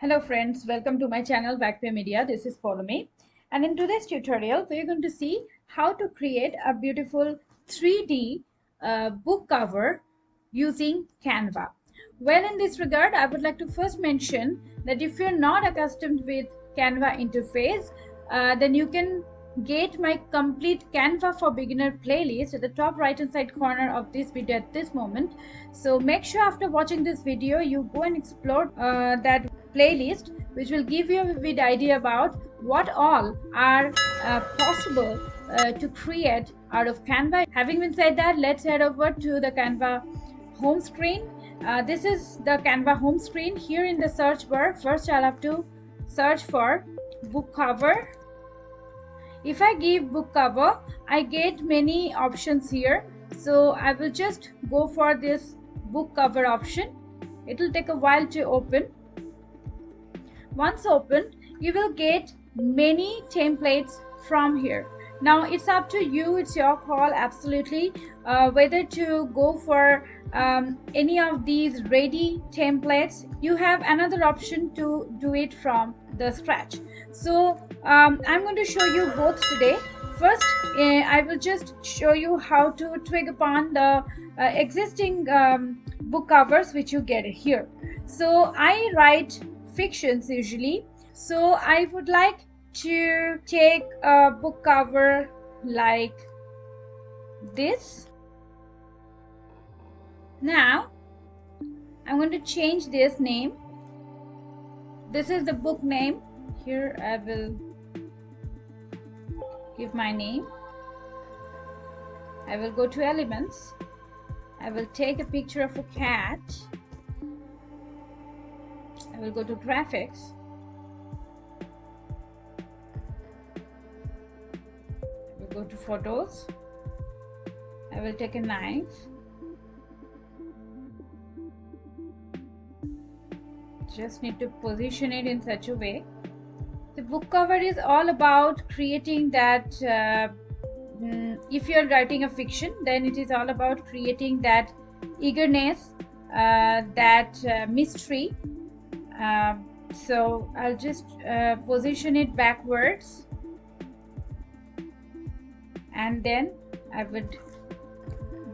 Hello friends, welcome to my channel VAGPE Media. This is Follow Me, and in today's tutorial we're going to see how to create a beautiful 3D book cover using Canva. Well, in this regard, I would like to first mention that if you're not accustomed with Canva interface, then you can get my complete Canva for Beginner playlist at the top right hand side corner of this video at this moment. So make sure after watching this video you go and explore that playlist, which will give you a vivid idea about what all are possible to create out of Canva. Having been said that, let's head over to the Canva home screen. This is the Canva home screen. Here in the search bar, first I'll have to search for book cover. If I give book cover, I get many options here, so I will just go for this book cover option. It will take a while to open. Once open, you will get many templates from here. Now it's up to you, it's your call absolutely whether to go for any of these ready templates. You have another option to do it from the scratch. So I'm going to show you both today. First, I will just show you how to twig upon the existing book covers which you get here. So I write fictions usually, so I would like to take a book cover like this. Now I'm going to change this name. This is the book name. Here I will give my name. I will go to elements. I will take a picture of a cat. I will go to graphics. I will go to photos. I will take a knife. Just need to position it in such a way. The book cover is all about creating that if you're writing a fiction, then it is all about creating that eagerness, that mystery. So I'll just position it backwards, and then I would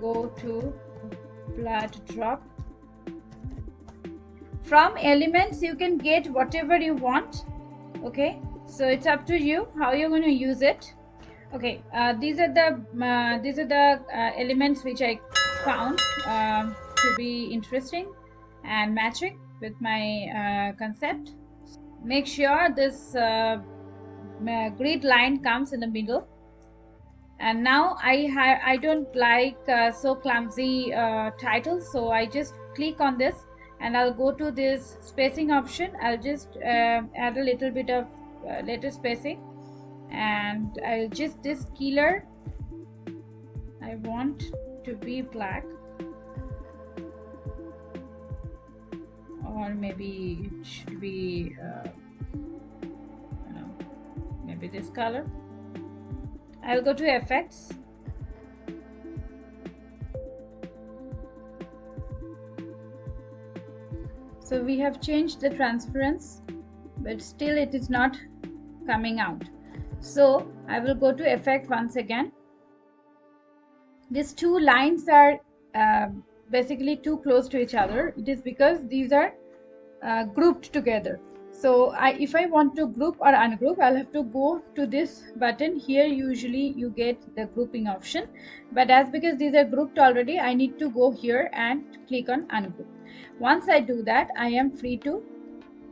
go to blood drop. From elements you can get whatever you want. Okay, so it's up to you how you're going to use it. Okay, these are the elements which I found to be interesting and matching with my concept. Make sure this grid line comes in the middle. And now I don't like so clumsy titles, so I just click on this and I'll go to this spacing option. I'll just add a little bit of letter spacing, and I'll just this killer I want to be black, or maybe it should be maybe this color. I'll go to effects. So we have changed the transparency, but still it is not coming out. So I will go to effect once again. These two lines are basically too close to each other. It is because these are grouped together. So if I want to group or ungroup, I'll have to go to this button here. Usually you get the grouping option, but as because these are grouped already, I need to go here and click on ungroup. Once I do that, I am free to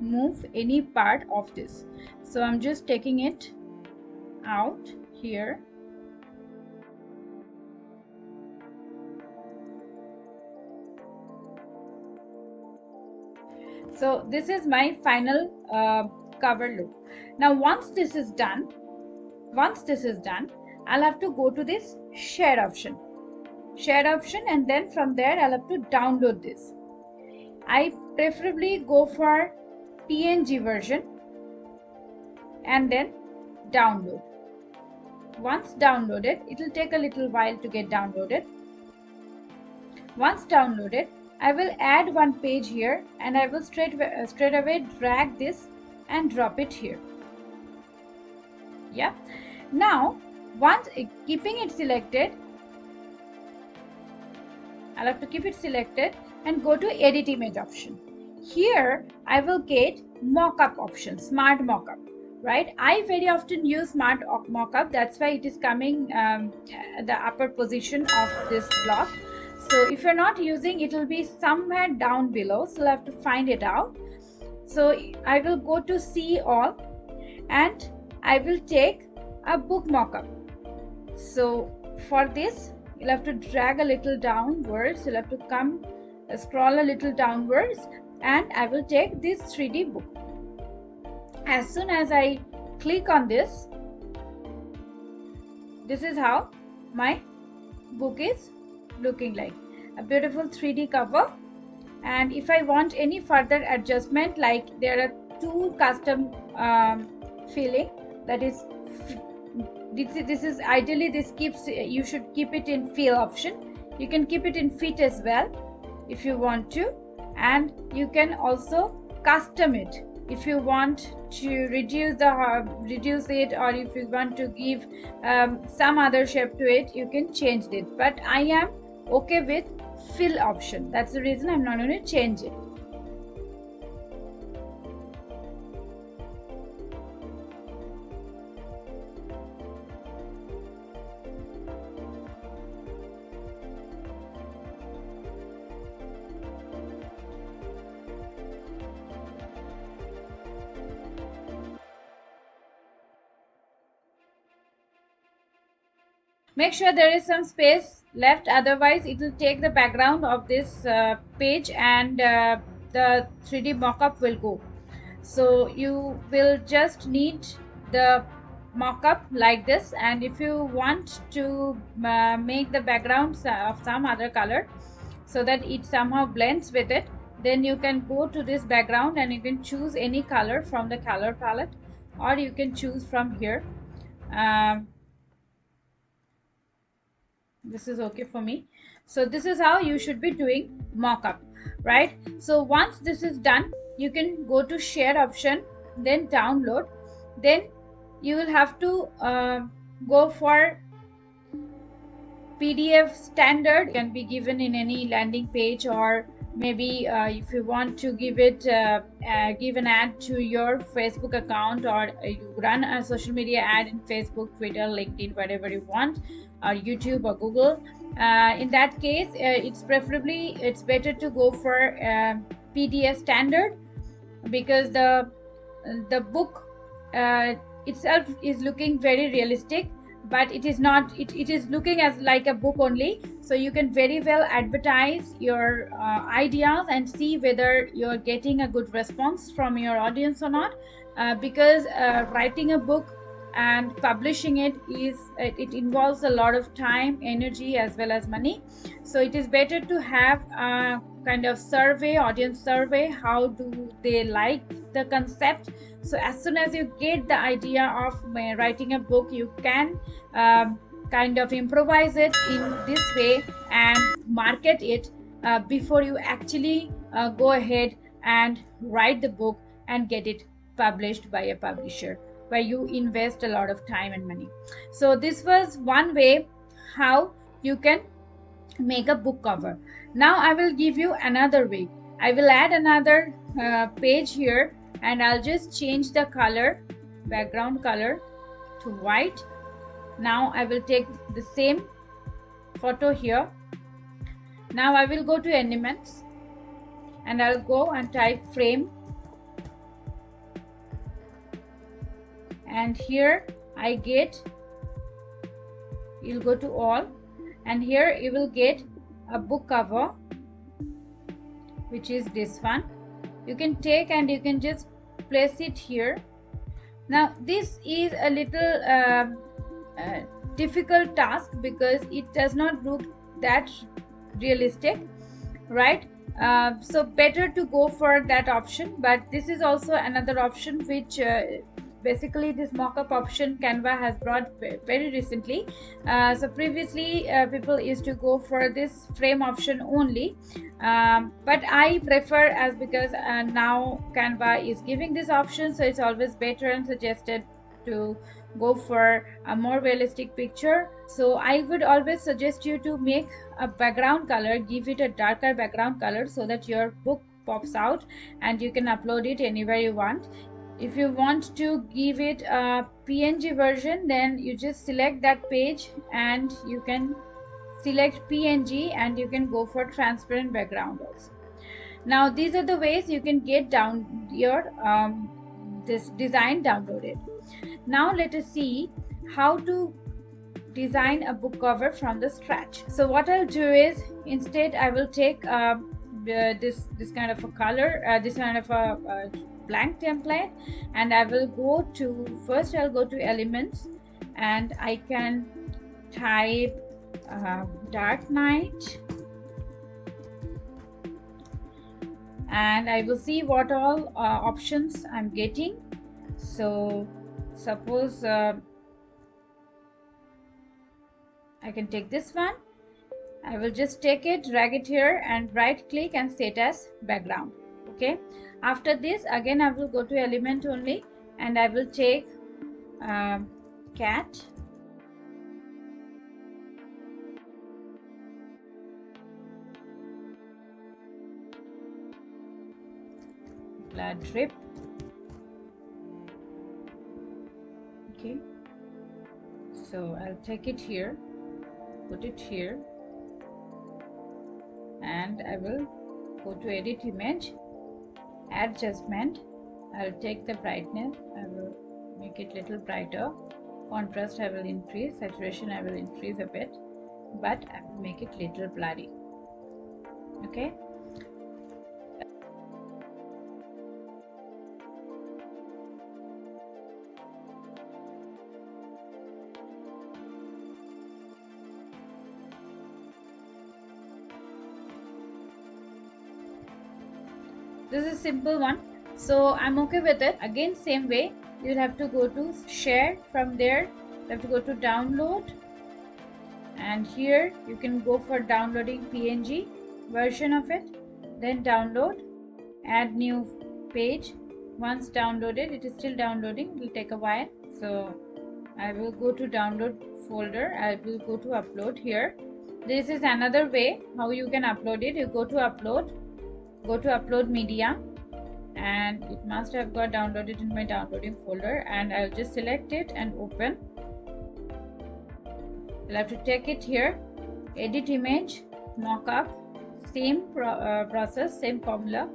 move any part of this. So I'm just taking it out here. So this is my final cover look. Now once this is done, I'll have to go to this share option, and then from there I'll have to download this. I preferably go for PNG version and then download. Once downloaded, it will take a little while to get downloaded. Once downloaded, I will add one page here, and I will straight away drag this and drop it here. Yeah. Now, once keeping it selected, I'll have to keep it selected and go to edit image option. Here I will get mockup option, smart mockup, right? I very often use smart mockup, that's why it is coming the upper position of this block. So if you're not using, it will be somewhere down below, so you'll have to find it out. So I will go to see all, and I will take a book mockup. So for this, you'll have to drag a little downwards, you'll have to come scroll a little downwards, and I will take this 3D book. As soon as I click on this is how my book is looking like, a beautiful 3D cover. And if I want any further adjustment, like there are two custom feeling, that is this is ideally, this keeps, you should keep it in feel option. You can keep it in fit as well if you want to, and you can also custom it if you want to reduce it, or if you want to give some other shape to it, you can change it. But I am okay with fill option, that's the reason I'm not going to change it. Make sure there is some space left, otherwise it will take the background of this page, and the 3D mockup will go. So you will just need the mockup like this, and if you want to make the background of some other color so that it somehow blends with it, then you can go to this background and you can choose any color from the color palette, or you can choose from here. This is okay for me. So this is how you should be doing mockup, right? So once this is done, you can go to share option, then download, then you will have to go for PDF standard. Can be given in any landing page, or maybe if you want to give it give an ad to your Facebook account, or you run a social media ad in Facebook, Twitter, LinkedIn, whatever you want, or YouTube or Google, in that case it's better to go for PDF standard, because the book itself is looking very realistic, but it is not, it is looking as like a book only. So you can very well advertise your ideas and see whether you're getting a good response from your audience or not, because writing a book and publishing it involves a lot of time, energy, as well as money. So it is better to have a kind of survey, audience survey, how do they like the concept. So as soon as you get the idea of writing a book, you can kind of improvise it in this way and market it before you actually go ahead and write the book and get it published by a publisher, where you invest a lot of time and money. So this was one way how you can make a book cover. Now I will give you another way. I will add another page here, and I'll just change the color, background color, to white. Now I will take the same photo here. Now I will go to elements, and I'll go and type frame, and here I get, you'll go to all, and here you will get a book cover, which is this one. You can take and you can just place it here. Now this is a little difficult task, because it does not look that realistic, right? So better to go for that option, but this is also another option which basically this mockup option Canva has brought very recently. So previously people used to go for this frame option only, but I prefer, as because now Canva is giving this option, so it's always better and suggested to go for a more realistic picture. So I would always suggest you to make a background color, give it a darker background color so that your book pops out and you can upload it anywhere you want. If you want to give it a PNG version, then you just select that page and you can select PNG and you can go for transparent background also. Now these are the ways you can get down your this design downloaded. Now let us see how to design a book cover from the scratch. So what I'll do is, instead I will take this kind of a color, this kind of a blank template, and I will go to, first I'll go to elements and I can type dark night, and I will see what all options I'm getting. So suppose I can take this one. I will just take it, drag it here and right click and set as background. Okay, after this again I will go to element only and I will take cat, blood drip. Okay, so I'll take it here, put it here, and I will go to edit image, adjustment. I'll take the brightness, I will make it little brighter, contrast I will increase, saturation I will increase a bit, but I will make it little blurry. Okay, this is simple one, so I'm okay with it. Again same way, you'll have to go to share, from there you have to go to download, and here you can go for downloading PNG version of it, then download, add new page. Once downloaded, it is still downloading, it will take a while, so I will go to download folder, I will go to upload here. This is another way how you can upload it. You go to upload, go to upload media, and it must have got downloaded in my downloading folder, and I'll just select it and open. You'll have to take it here, edit image, mockup, same process, same formula.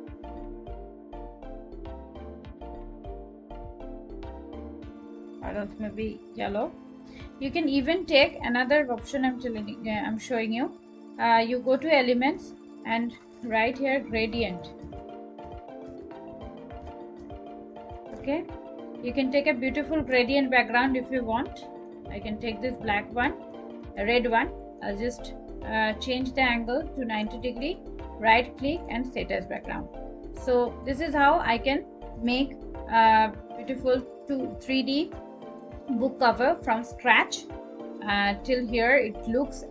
Or else maybe yellow. You can even take another option I'm showing you. You go to elements and right here gradient. Okay, you can take a beautiful gradient background if you want. I can take this black one, a red one. I'll just change the angle to 90 degree, right click and set as background. So this is how I can make a beautiful 3D book cover from scratch. Till here it looks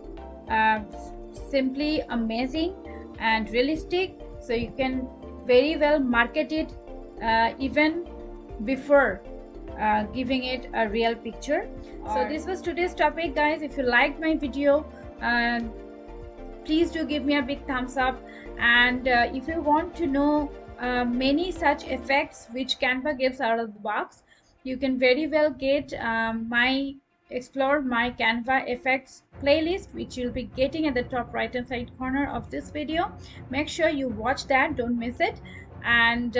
simply amazing and realistic, so you can very well market it even before giving it a real picture. So this was today's topic, guys. If you liked my video, please do give me a big thumbs up, and if you want to know many such effects which Canva gives out of the box, you can very well get explore my Canva effects playlist, which you'll be getting at the top right hand side corner of this video. Make sure you watch that, don't miss it. And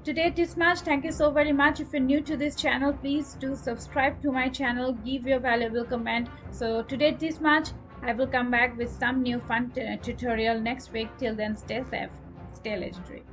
today this much. Thank you so very much. If you're new to this channel, please do subscribe to my channel, give your valuable comment. So today this much. I will come back with some new fun tutorial next week. Till then, stay safe, stay legendary.